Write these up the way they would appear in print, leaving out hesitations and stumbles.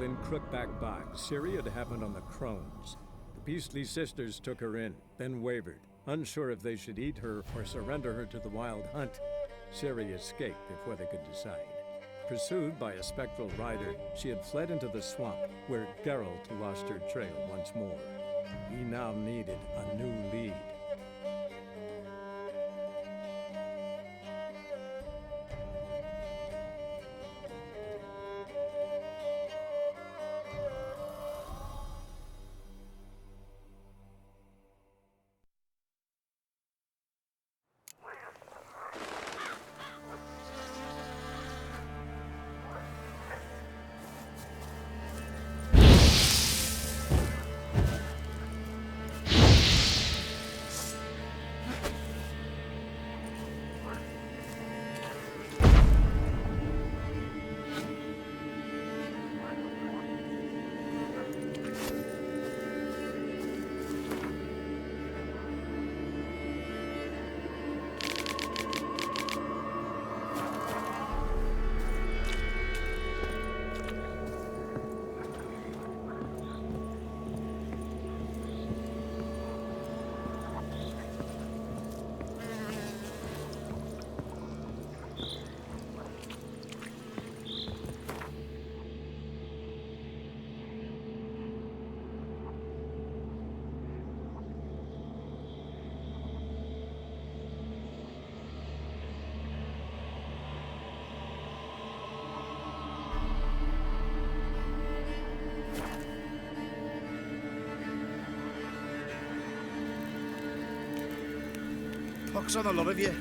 in Crookback Bog, Ciri had happened on the Crones. The Beastly Sisters took her in, then wavered, unsure if they should eat her or surrender her to the Wild Hunt. Ciri escaped before they could decide. Pursued by a spectral rider, she had fled into the swamp, where Geralt lost her trail once more. He now needed a new lead. Pox on a lot of you.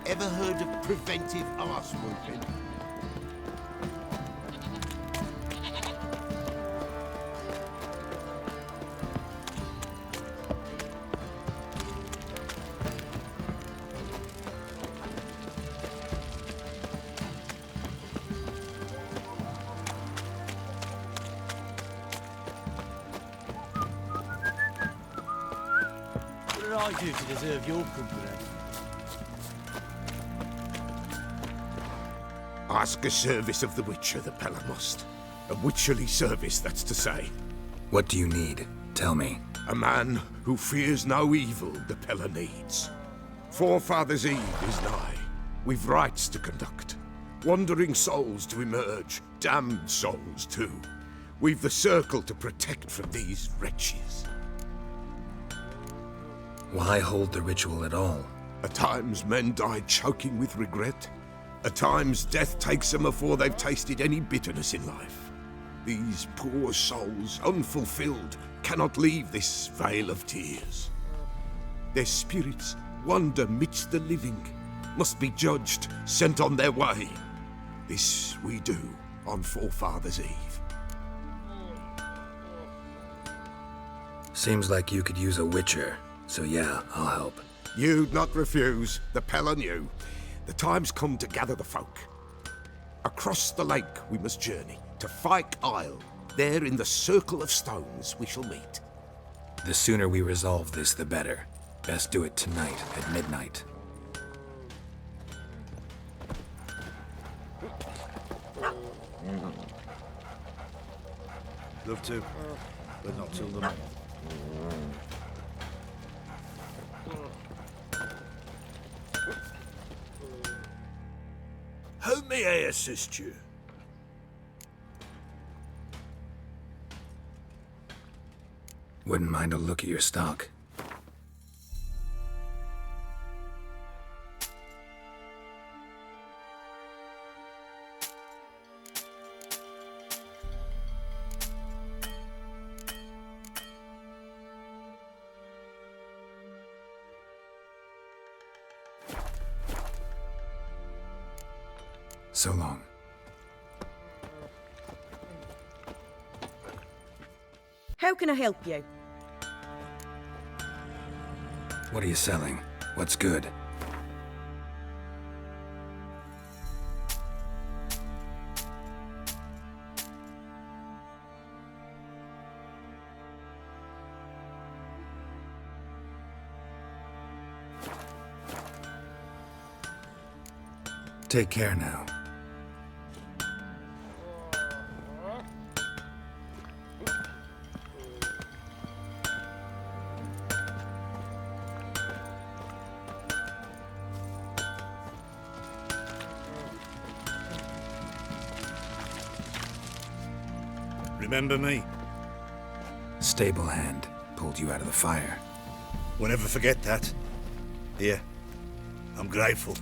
Ever heard of preventive arse whooping? What did I do to deserve your company? Ask a service of the Witcher, the Pella must. A witcherly service, that's to say. What do you need? Tell me. A man who fears no evil the Pella needs. Forefathers' Eve is nigh. We've rites to conduct. Wandering souls to emerge. Damned souls, too. We've the circle to protect from these wretches. Why hold the ritual at all? At times men die choking with regret. At times death takes them before they've tasted any bitterness in life. These poor souls, unfulfilled, cannot leave this vale of tears. Their spirits wander midst the living, must be judged, sent on their way. This we do on Forefathers' Eve. Seems like you could use a witcher, so yeah, I'll help. You'd not refuse, the Pella knew. The time's come to gather the folk. Across the lake we must journey, to Fyke Isle. There in the circle of stones we shall meet. The sooner we resolve this, the better. Best do it tonight at midnight. Love to, but not till the morning. How may I assist you? Wouldn't mind a look at your stock. So long. How can I help you? What are you selling? What's good? Take care now. Remember me? Stable hand pulled you out of the fire. We'll never forget that. Here, I'm grateful.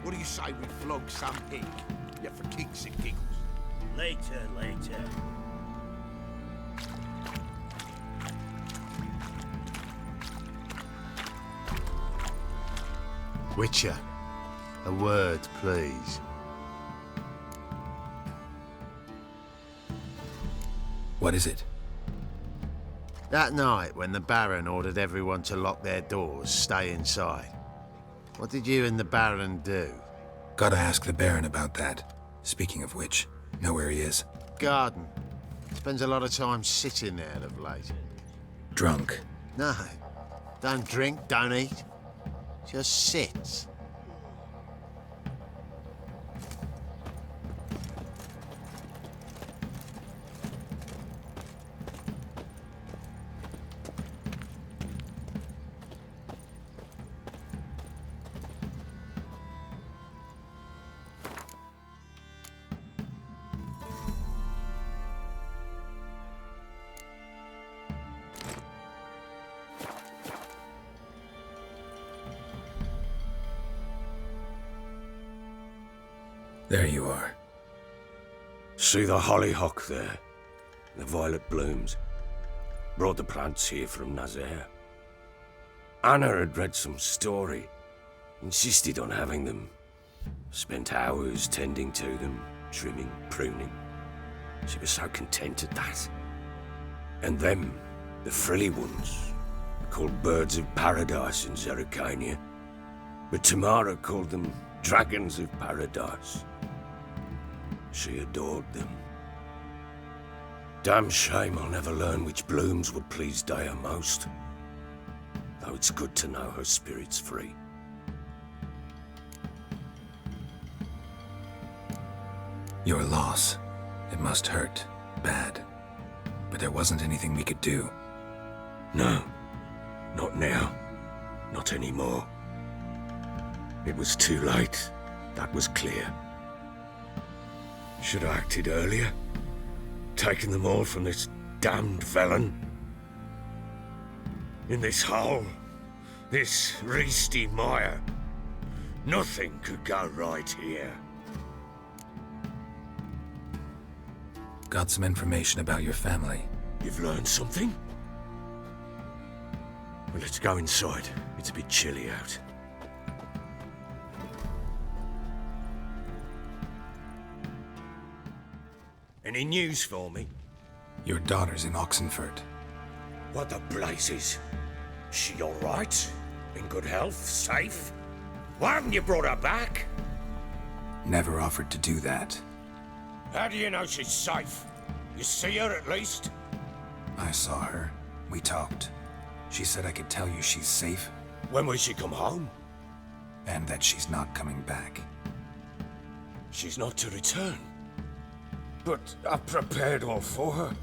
What do you say we flog some pig? Yeah, for kicks and giggles. Later, later. Witcher, a word, please. What is it? That night when the Baron ordered everyone to lock their doors, stay inside. What did you and the Baron do? Gotta ask the Baron about that. Speaking of which, know where he is? Garden. Spends a lot of time sitting there of late. Drunk. No. Don't drink, don't eat. Just sits. There you are. See the hollyhock there? The violet blooms. Brought the plants here from Nazaire. Anna had read some story. Insisted on having them. Spent hours tending to them, trimming, pruning. She was so content at that. And them, the frilly ones, called birds of paradise in Zerrikania. But Tamara called them dragons of paradise. She adored them. Damn shame I'll never learn which blooms would please Dea most. Though it's good to know her spirit's free. Your loss. It must hurt. Bad. But there wasn't anything we could do. No. Not now. Not anymore. It was too late. That was clear. Should have acted earlier. Taken them all from this damned Velen. In this hole. This reesty mire. Nothing could go right here. Got some information about your family. You've learned something? Well, let's go inside. It's a bit chilly out. Any news for me? Your daughter's in Oxenfurt. What the blazes? She all right? In good health? Safe? Why haven't you brought her back? Never offered to do that. How do you know she's safe? You see her at least? I saw her. We talked. She said I could tell you she's safe, When will she come home? and that she's not coming back. She's not to return. But I've prepared all for her.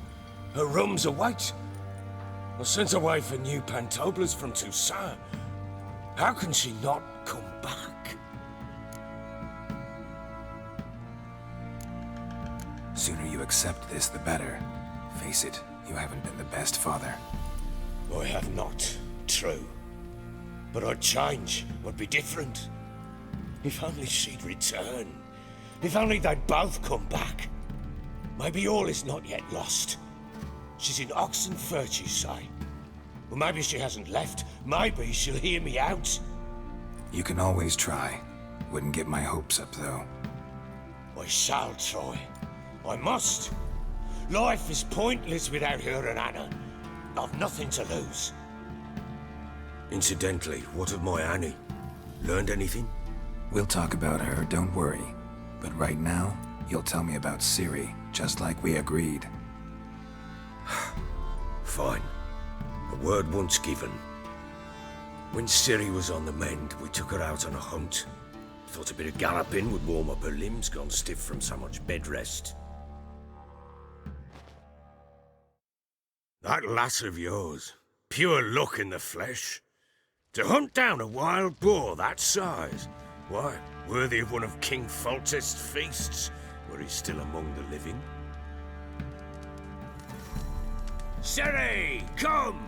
Her rooms await. I sent away for new pantoblas from Toussaint. How can she not come back? Sooner you accept this, the better. Face it, you haven't been the best father. I have not, true. But I'd change, I'd be different. If only she'd return. If only they'd both come back. Maybe all is not yet lost. She's in Oxenfurt, you say? Well, maybe she hasn't left. Maybe she'll hear me out. You can always try. Wouldn't get my hopes up, though. I shall try. I must. Life is pointless without her and Anna. I've nothing to lose. Incidentally, what of my Annie? Learned anything? We'll talk about her, don't worry. But right now, you'll tell me about Ciri, just like we agreed. Fine. A word once given. When Ciri was on the mend, we took her out on a hunt. Thought a bit of galloping would warm up her limbs gone stiff from so much bed rest. That lass of yours, pure luck in the flesh. To hunt down a wild boar that size, why, worthy of one of King Foltest's feasts, were he still among the living. Ciri, come!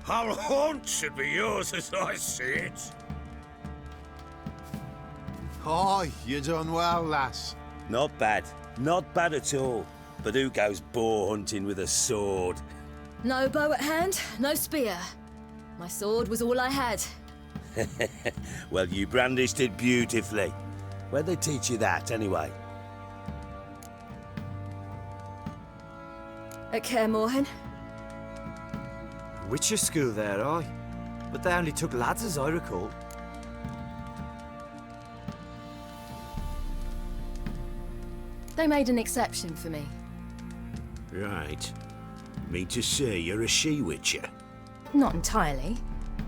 Our haunt should be yours as I see it. Aye, you done well, lass. Not bad. Not bad at all. But who goes boar hunting with a sword? No bow at hand, no spear. My sword was all I had. Well, you brandished it beautifully. Where'd they teach you that, anyway? At Kaer Morhen. Witcher school there, aye. But they only took lads, as I recall. They made an exception for me. Right. Mean to say you're a she-witcher? Not entirely.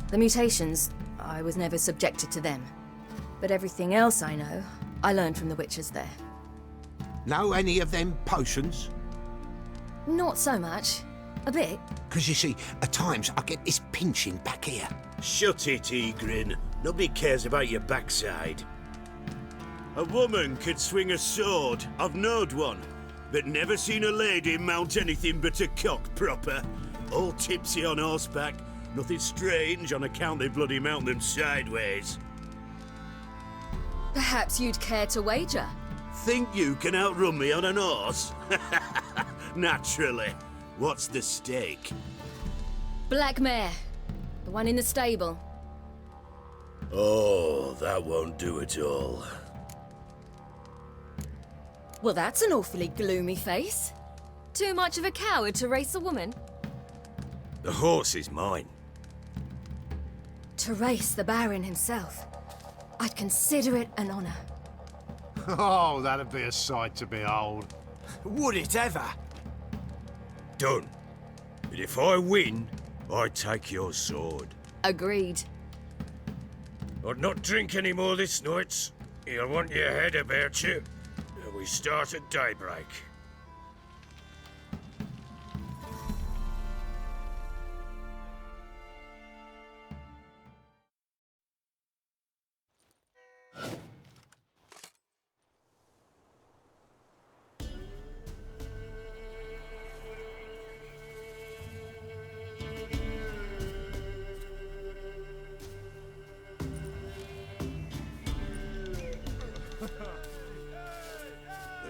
The mutations, I was never subjected to them. But everything else I know, I learned from the witches there. Know any of them potions? Not so much. A bit. Because you see, at times I get this pinching back here. Shut it, Egrin. Nobody cares about your backside. A woman could swing a sword. I've knowed one. But never seen a lady mount anything but a cock proper. All tipsy on horseback. Nothing strange on account they bloody mount them sideways. Perhaps you'd care to wager? Think you can outrun me on an horse? Naturally. What's the stake? Black mare. The one in the stable. Oh, that won't do at all. Well, that's an awfully gloomy face. Too much of a coward to race a woman? The horse is mine. To race the Baron himself. I'd consider it an honor. Oh, that'd be a sight to behold. Would it ever? Done. But if I win, I take your sword. Agreed. I'd not drink any more this night. You'll want your head about you. We start at daybreak.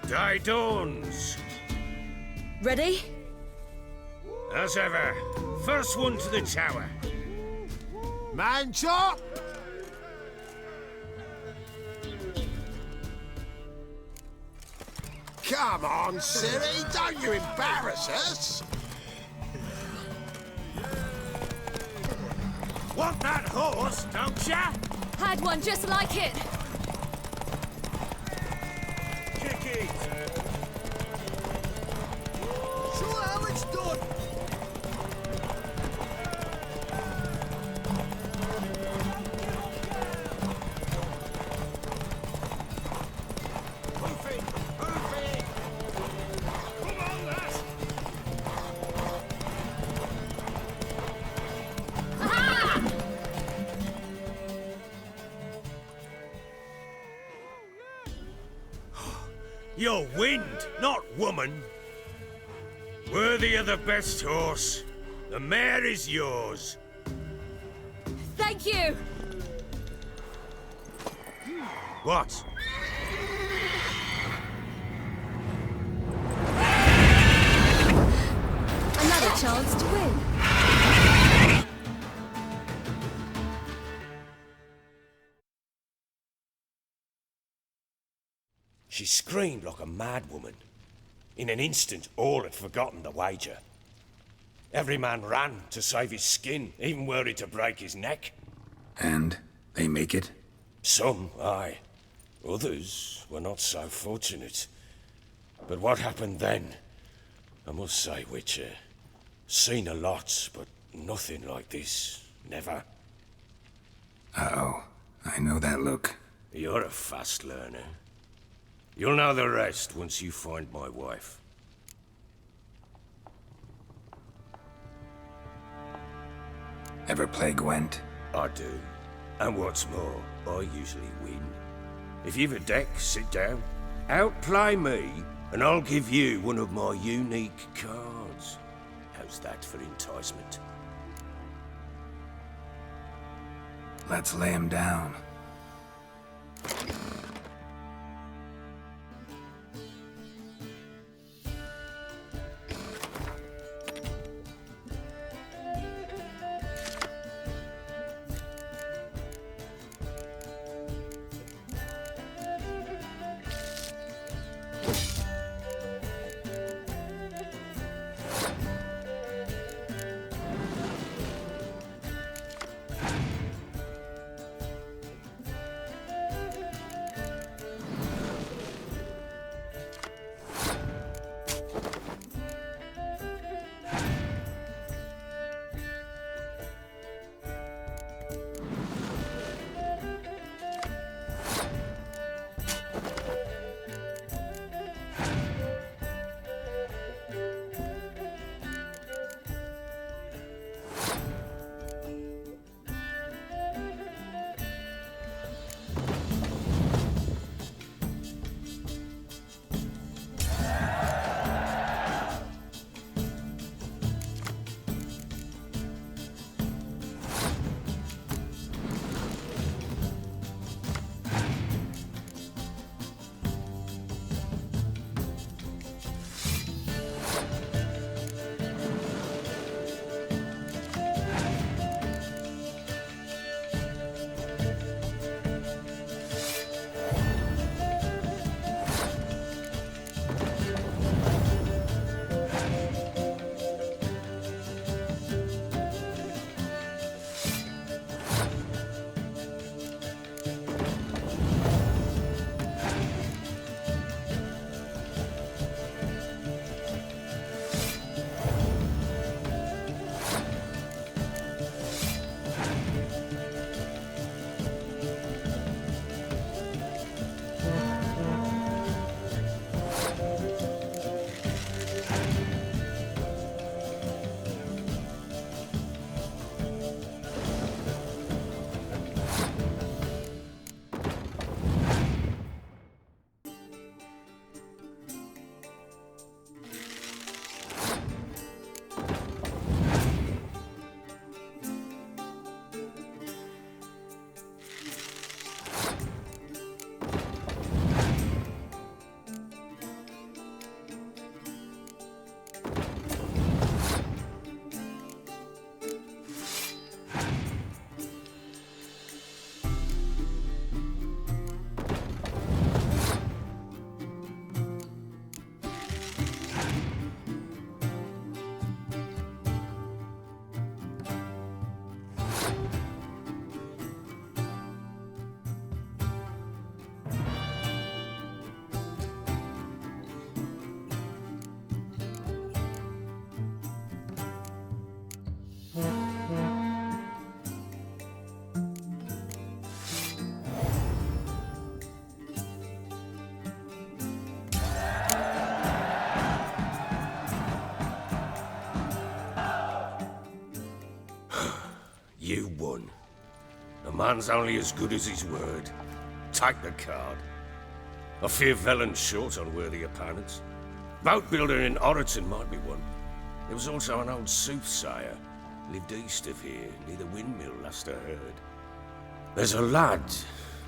The day dawns. Ready? As ever, first one to the tower. Man chop! Come on, Ciri, don't you embarrass us! Want that horse, don't ya? Had one just like it. Kick it! Show how it's done! Move it! Move it! Come on, lass! You're wind, not woman. Worthy of the best horse. The mare is yours. Thank you. What? Another chance to win. She screamed like a mad woman. In an instant, all had forgotten the wager. Every man ran to save his skin, even worried to break his neck. And they make it? Some, aye. Others were not so fortunate. But what happened then? I must say, Witcher, seen a lot, but nothing like this. Never. Uh-oh. I know that look. You're a fast learner. You'll know the rest once you find my wife. Ever play Gwent? I do. And what's more, I usually win. If you've a deck, sit down. Outplay me, and I'll give you one of my unique cards. How's that for enticement? Let's lay him down. You won. A man's only as good as his word. Take the card. I fear Velen's short on worthy opponents. Boat builder in Oroton might be one. There was also an old soothsayer. Lived east of here, near the windmill, last I heard. There's a lad,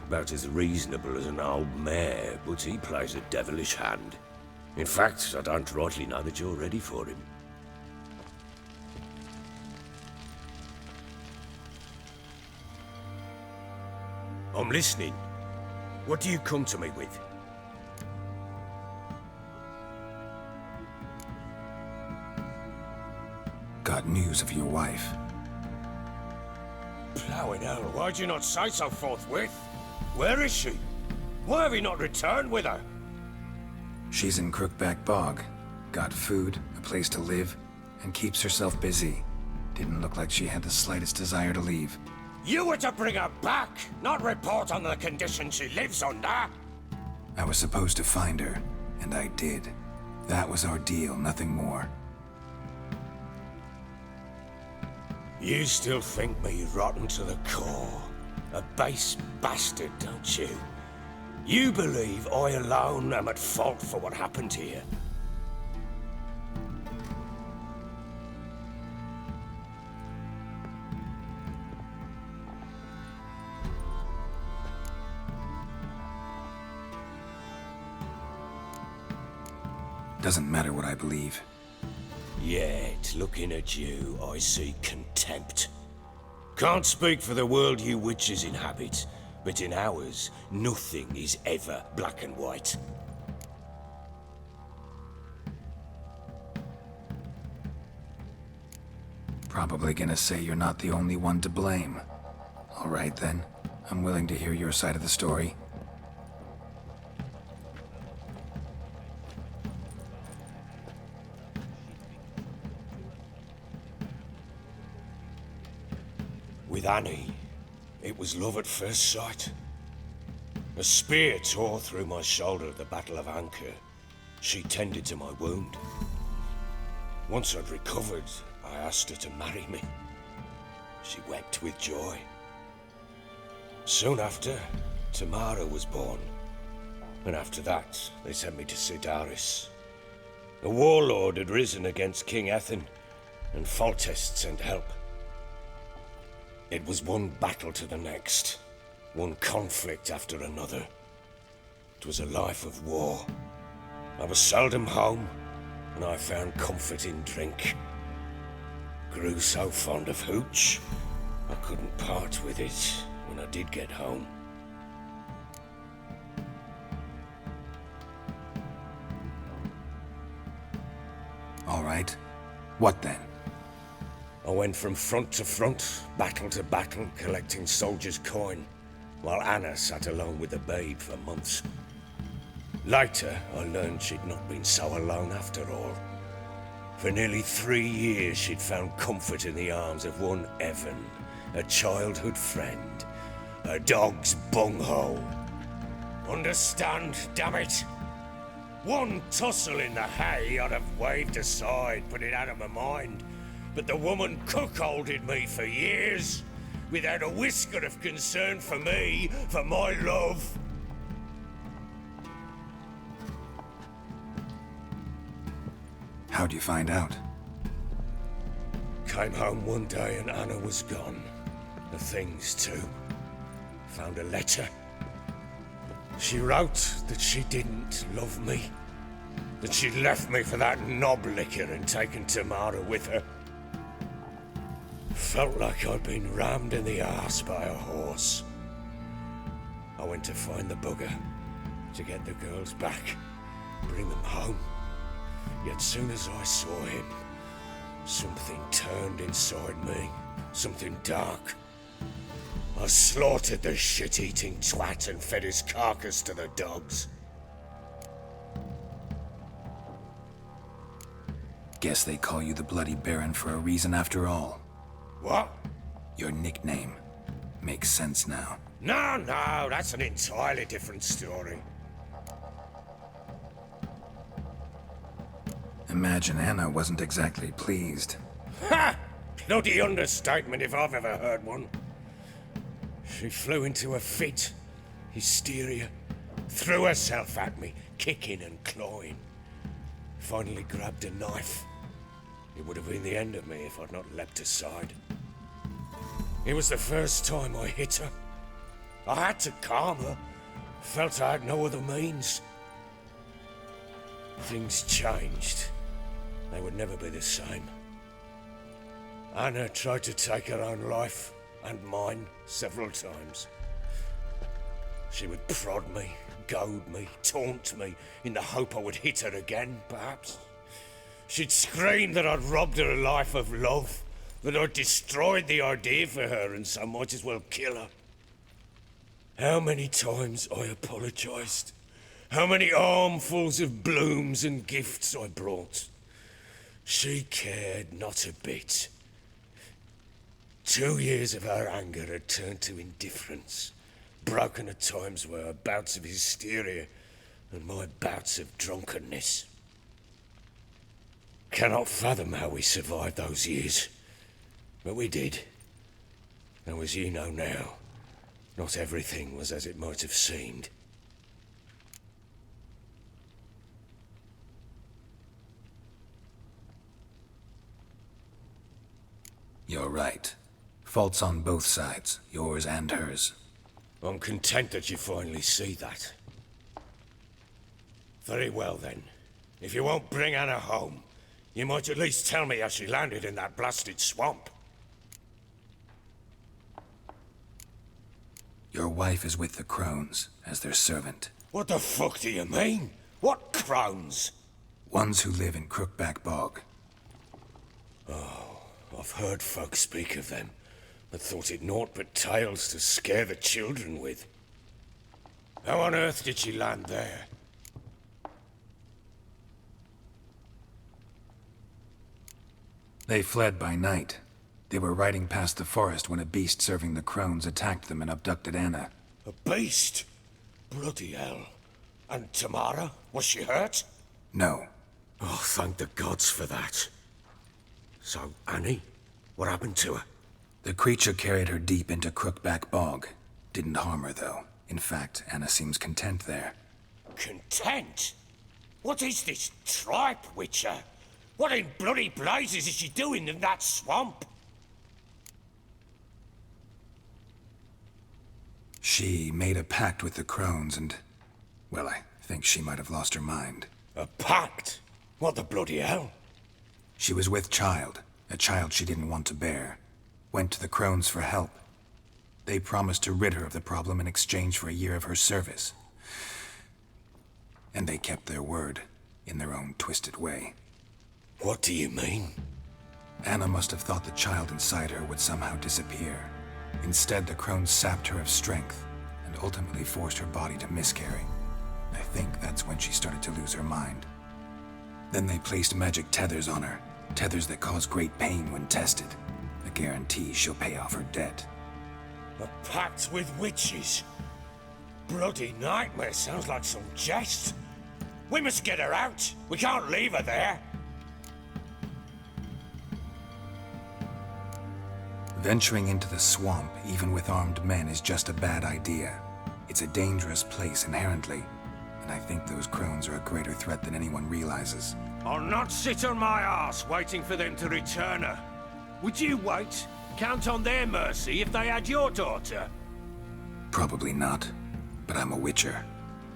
about as reasonable as an old mare, but he plays a devilish hand. In fact, I don't rightly know that you're ready for him. I'm listening. What do you come to me with? got news of your wife. Plowing hell, why'd you not say so forthwith? Where is she? Why have you not returned with her? She's in Crookback Bog. Got food, a place to live, and keeps herself busy. Didn't look like she had the slightest desire to leave. You were to bring her back, not report on the condition she lives under. I was supposed to find her, and I did. That was our deal, nothing more. You still think me rotten to the core. A base bastard, don't you? You believe I alone am at fault for what happened here. Doesn't matter what I believe. Yet, looking at you, I see contempt. Can't speak for the world you witches inhabit, but in ours, nothing is ever black and white. Probably gonna say you're not the only one to blame. All right then, I'm willing to hear your side of the story. With Annie, it was love at first sight. A spear tore through my shoulder at the Battle of Anchor. She tended to my wound. Once I'd recovered, I asked her to marry me. She wept with joy. Soon after, Tamara was born. And after that, they sent me to Sidaris. A warlord had risen against King Ethan, and Foltest sent help. It was one battle to the next, one conflict after another. It was a life of war. I was seldom home, and I found comfort in drink. Grew so fond of hooch, I couldn't part with it when I did get home. All right. What then? I went from front to front, battle to battle, collecting soldiers' coin, while Anna sat alone with the babe for months. Later, I learned she'd not been so alone after all. For nearly 3 years, she'd found comfort in the arms of one Evan, a childhood friend, a dog's bunghole. Understand, damn it? One tussle in the hay I'd have waved aside, put it out of my mind. But the woman cuckolded me for years, without a whisker of concern for me, for my love. How'd you find out? Came home one day and Anna was gone. The things too. Found a letter. She wrote that she didn't love me. That she'd left me for that knob licker and taken Tamara with her. Felt like I'd been rammed in the arse by a horse. I went to find the bugger, to get the girls back, bring them home. Yet soon as I saw him, something turned inside me, something dark. I slaughtered the shit-eating twat and fed his carcass to the dogs. Guess they call you the Bloody Baron for a reason after all. What? Your nickname. Makes sense now. No, that's an entirely different story. Imagine Anna wasn't exactly pleased. Ha! Bloody understatement if I've ever heard one. She flew into a fit, hysteria, threw herself at me, kicking and clawing. Finally grabbed a knife. It would have been the end of me if I'd not leapt aside. It was the first time I hit her. I had to calm her. Felt I had no other means. Things changed. They would never be the same. Anna tried to take her own life, and mine, several times. She would prod me, goad me, taunt me, in the hope I would hit her again, perhaps. She'd scream that I'd robbed her a life of love, that I'd destroyed the idea for her and so might as well kill her. How many times I apologised. How many armfuls of blooms and gifts I brought. She cared not a bit. 2 years of her anger had turned to indifference, broken at times by her bouts of hysteria and my bouts of drunkenness. Cannot fathom how we survived those years, but we did. Though as you know now, not everything was as it might have seemed. You're right. Faults on both sides, yours and hers. I'm content that you finally see that. Very well then. If you won't bring Anna home, you might at least tell me how she landed in that blasted swamp. Your wife is with the crones, as their servant. What the fuck do you mean? What crones? Ones who live in Crookback Bog. Oh, I've heard folk speak of them, but thought it naught but tales to scare the children with. How on earth did she land there? They fled by night. They were riding past the forest when a beast serving the crones attacked them and abducted Anna. A beast? Bloody hell. And Tamara? Was she hurt? No. Oh, thank the gods for that. So, Annie? What happened to her? The creature carried her deep into Crookback Bog. Didn't harm her, though. In fact, Anna seems content there. Content? What is this tripe, Witcher? What in bloody blazes is she doing in that swamp? She made a pact with the crones and... well, I think she might have lost her mind. A pact? What the bloody hell? She was with child, a child she didn't want to bear. Went to the crones for help. They promised to rid her of the problem in exchange for a year of her service. And they kept their word, in their own twisted way. What do you mean? Anna must have thought the child inside her would somehow disappear. Instead, the crones sapped her of strength, and ultimately forced her body to miscarry. I think that's when she started to lose her mind. Then they placed magic tethers on her, tethers that cause great pain when tested. A guarantee she'll pay off her debt. A pact with witches? Bloody nightmare, sounds like some jest. We must get her out. We can't leave her there. Venturing into the swamp, even with armed men, is just a bad idea. It's a dangerous place inherently, and I think those crones are a greater threat than anyone realizes. I'll not sit on my ass waiting for them to return her. Would you wait? Count on their mercy if they had your daughter? Probably not, but I'm a witcher.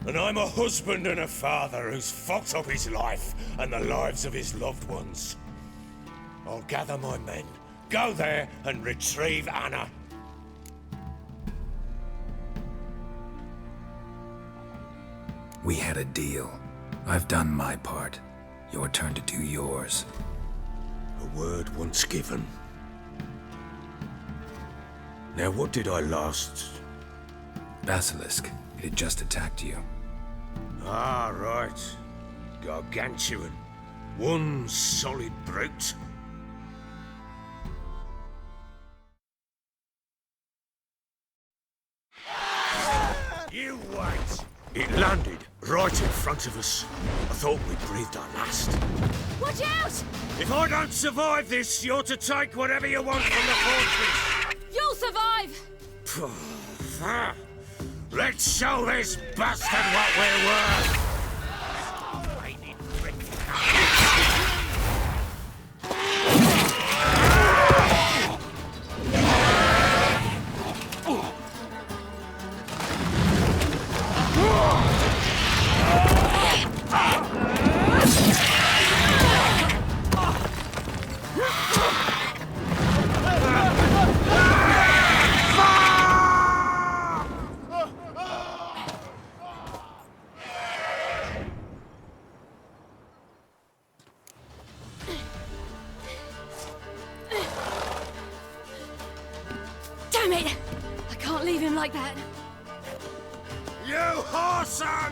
And I'm a husband and a father who's fucked up his life and the lives of his loved ones. I'll gather my men, go there and retrieve Anna. We had a deal. I've done my part. Your turn to do yours. A word once given. Now what did I last... Basilisk. It had just attacked you. Ah, right. Gargantuan. One solid brute. You wait! It landed right in front of us. I thought we breathed our last. Watch out! If I don't survive this, you're to take whatever you want from the fortress. You'll survive! Let's show this bastard what we're worth! like that. You whoreson!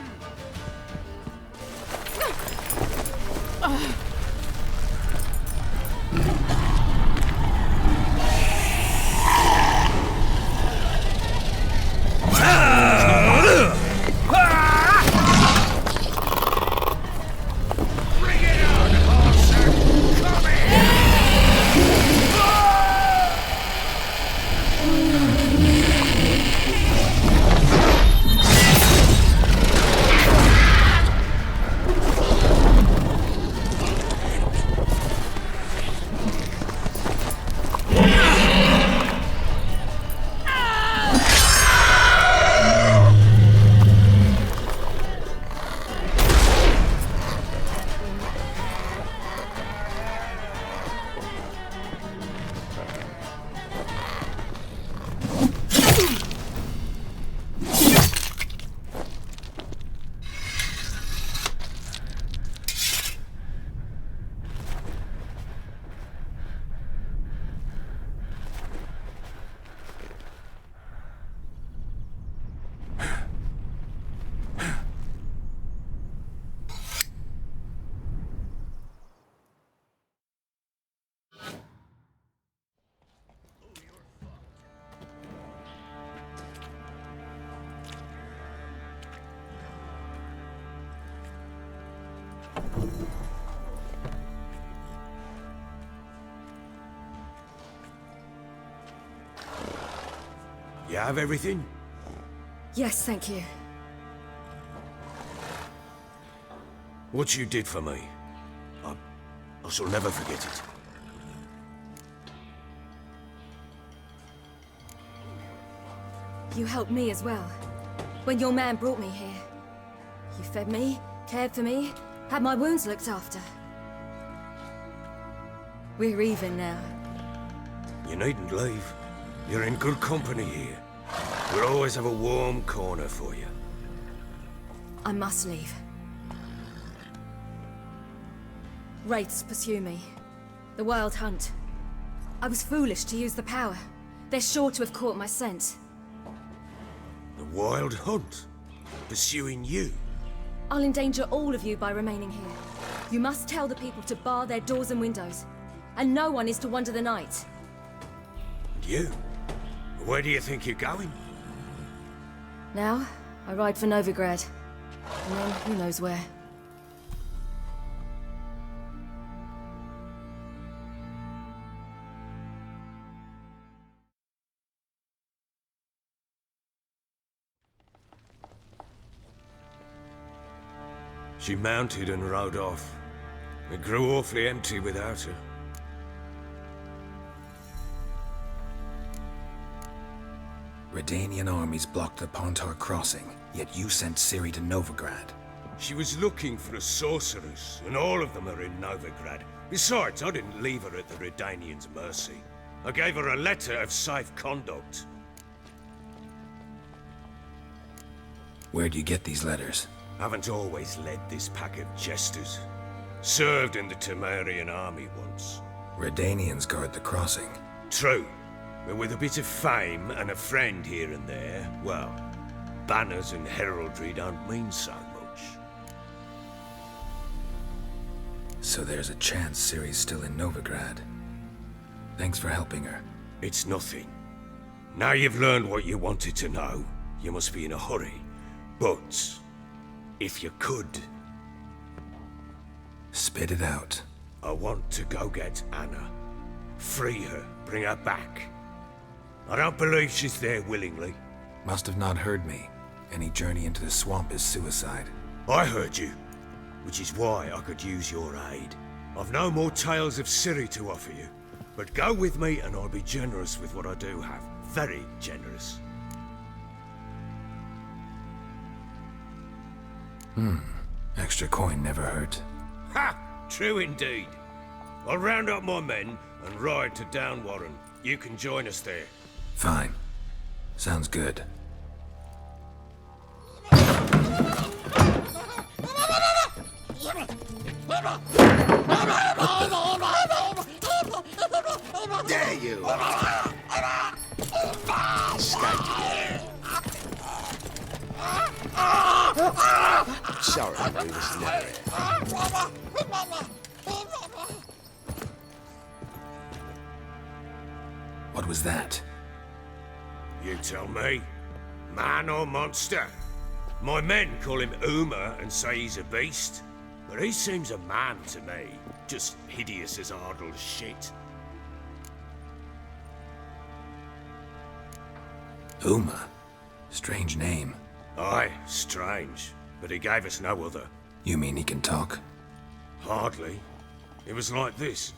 You have everything? Yes, thank you. What you did for me, I shall never forget it. You helped me as well. When your man brought me here. You fed me, cared for me, had my wounds looked after. We're even now. You needn't leave. You're in good company here. We'll always have a warm corner for you. I must leave. Wraiths pursue me. The Wild Hunt. I was foolish to use the power. They're sure to have caught my scent. The Wild Hunt? Pursuing you? I'll endanger all of you by remaining here. You must tell the people to bar their doors and windows. And no one is to wander the night. You? Where do you think you're going? Now, I ride for Novigrad. And then, who knows where. She mounted and rode off. It grew awfully empty without her. Redanian armies blocked the Pontar crossing, yet you sent Ciri to Novigrad. She was looking for a sorceress, and all of them are in Novigrad. Besides, I didn't leave her at the Redanians' mercy. I gave her a letter of safe conduct. Where'd you get these letters? Haven't always led this pack of jesters. Served in the Temerian army once. Redanians guard the crossing. True. But with a bit of fame and a friend here and there, well, banners and heraldry don't mean so much. So there's a chance Ciri's still in Novigrad. Thanks for helping her. It's nothing. Now you've learned what you wanted to know, you must be in a hurry. But, if you could... Spit it out. I want to go get Anna. Free her, bring her back. I don't believe she's there willingly. Must have not heard me. Any journey into the swamp is suicide. I heard you, which is why I could use your aid. I've no more tales of Ciri to offer you, but go with me and I'll be generous with what I do have. Very generous. Extra coin never hurt. Ha! True indeed. I'll round up my men and ride to Downwarren. You can join us there. Fine. Sounds good. There you are. Escaped. Sorry, we was never here. What was that? You tell me. Man or monster? My men call him Uma and say he's a beast. But he seems a man to me. Just hideous as Ardle's shit. Uma? Strange name. Aye, strange. But he gave us no other. You mean he can talk? Hardly. It was like this.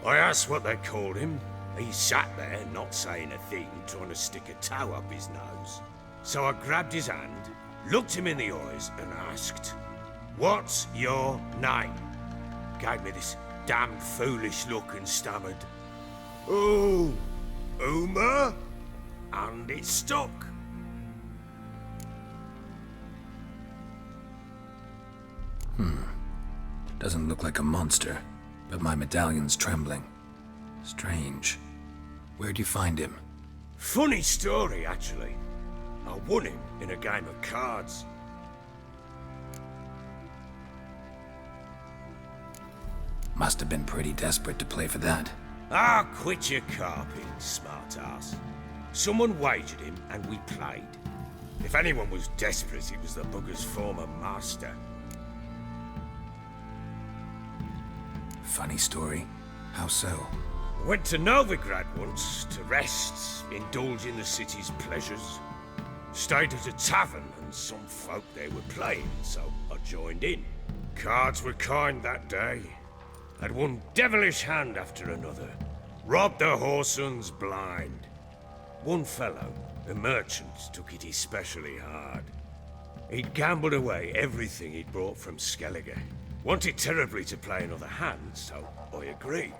I asked what they called him. He sat there, not saying a thing, trying to stick a toe up his nose. So I grabbed his hand, looked him in the eyes, and asked, "What's your name?" Gave me this damned foolish look and stammered, "Oh, Uma?" And it stuck. Doesn't look like a monster, but my medallion's trembling. Strange. Where'd you find him? Funny story, actually. I won him in a game of cards. Must have been pretty desperate to play for that. Ah, quit your carping, smart-ass. Someone wagered him, and we played. If anyone was desperate, it was the bugger's former master. Funny story. How so? Went to Novigrad once, to rest, indulge in the city's pleasures. Stayed at a tavern, and some folk there were playing, so I joined in. Cards were kind that day. Had one devilish hand after another. Robbed the whoresun's blind. One fellow, a merchant, took it especially hard. He'd gambled away everything he'd brought from Skellige. Wanted terribly to play another hand, so I agreed.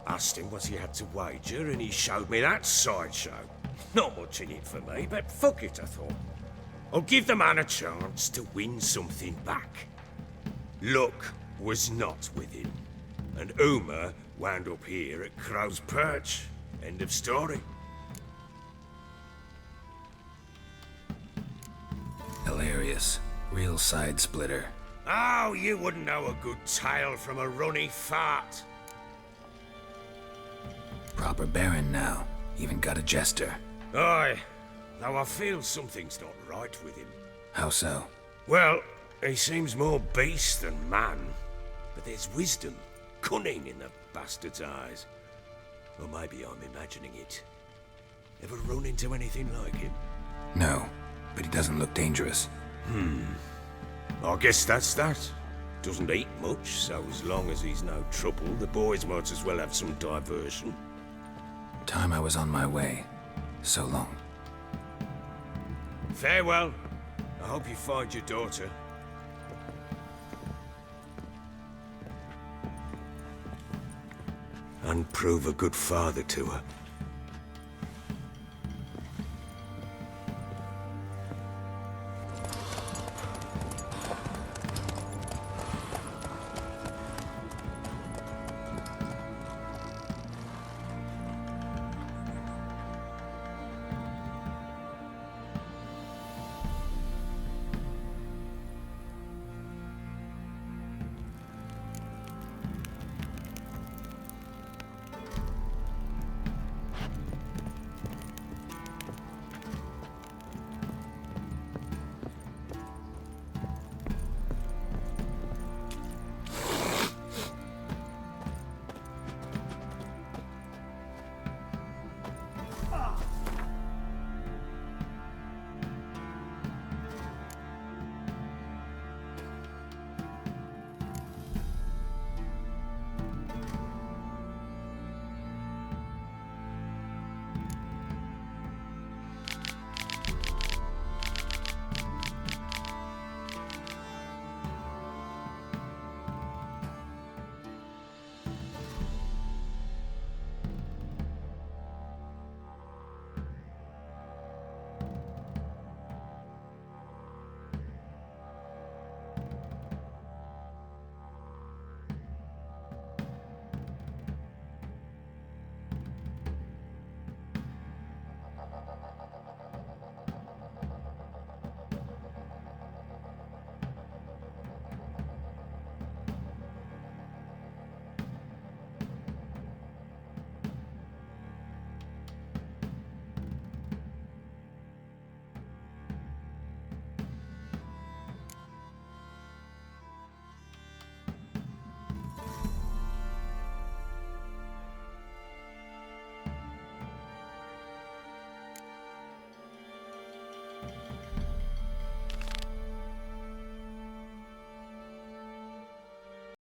Asked him what he had to wager, and he showed me that sideshow. Not much in it for me, but fuck it, I thought. I'll give the man a chance to win something back. Luck was not with him, and Uma wound up here at Crow's Perch. End of story. Hilarious. Real side splitter. Oh, you wouldn't know a good tale from a runny fart. Proper baron now. Even got a jester. Aye, though I feel something's not right with him. How so? Well, he seems more beast than man. But there's wisdom, cunning in the bastard's eyes. Or maybe I'm imagining it. Ever run into anything like him? No, but he doesn't look dangerous. I guess that's that. Doesn't eat much, so as long as he's no trouble, the boys might as well have some diversion. Time I was on my way. So long. Farewell. I hope you find your daughter. And prove a good father to her.